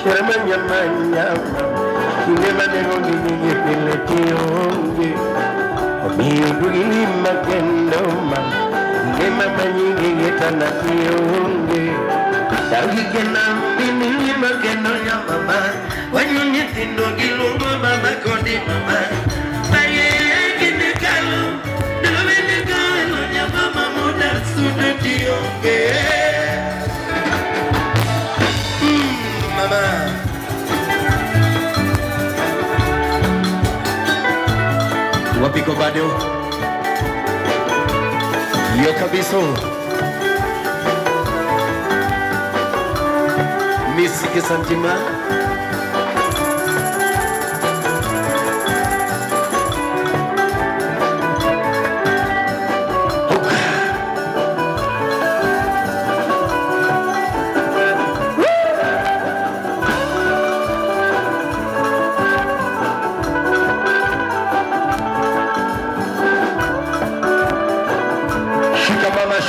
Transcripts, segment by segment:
Shermanya manya, Ilema nengongi nyingi piletiungi, Omiudugili makendoma, Ilema manyingi getana tiungi, Dawigena minili makendo ya mama, Wanyunyi tindo gilungu mama kodi mama, Baye gini kalu, Dawene kalu ya mama muda sudu tiungi. Mama Wapiko bado Yo kabiso Misi Kesantima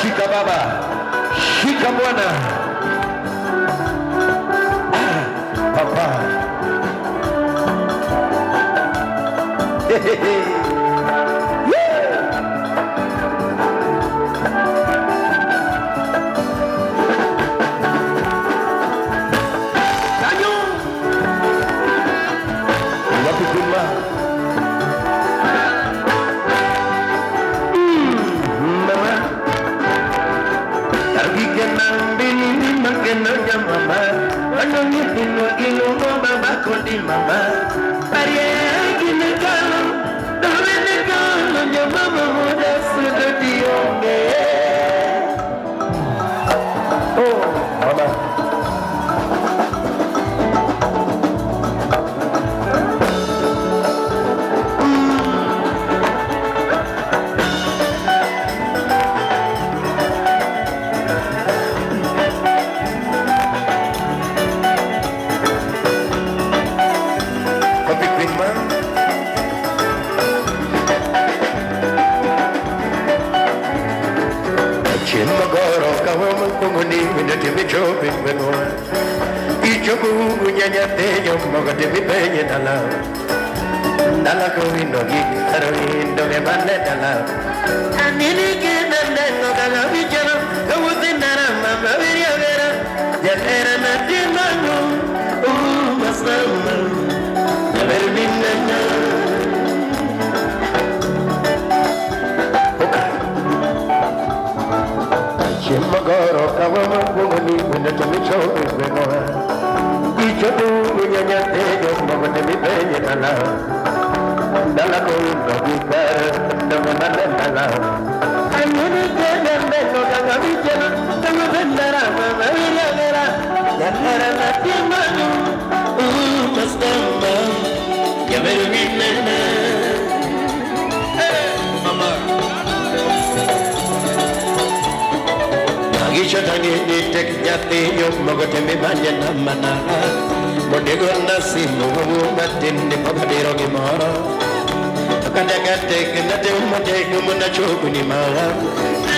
Shika baba, shika bwana, papa. Kanyo, wapi kuma? Mama, Wanoni Pino Gilo Baba Kodi Mama, Paria Ginegalo, Dominegalo, your mama would have said the only. Oh, Mama. Chimagoro kawamu kunguni minati michopi mwenwa Ichoku nyanya teyo mogate mipenye dala Dala kuwindo gigi karoindo gemane dala Anini kena nengo kala bichano Kawuti nara mama viria vera Janera nati mangu Masama Never minna Chimagoro kawamu kunguni minati michopi mwenwa Ichoku nyanya teyo mogate mipenye dala Dala kuwindo gigi karoindo gemane dala Anini kena nengo kala bichano Kawuti nara mama viria vera Janera nati mangu Masama Never minna Mama Tangi ni tek nyati yom mogote mi banya namana Modego nasi mungu matindi pabadiro gimara Takadaga tek nate umote kumuna choku ni mara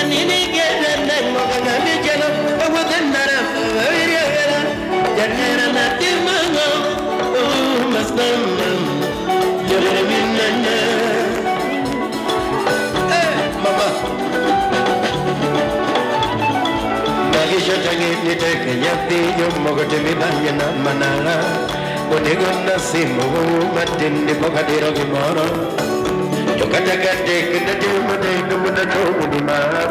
Anini gede nengo kanga mijelo Kawote nara mawiri agara Janera nati mango Masnama Jere minanya Mama Tangi ni tek nyati yom mogote mi banya namana Modego nasi mungu matindi pabadiro gimara Takadaga tek nate umote kumuna choku ni mara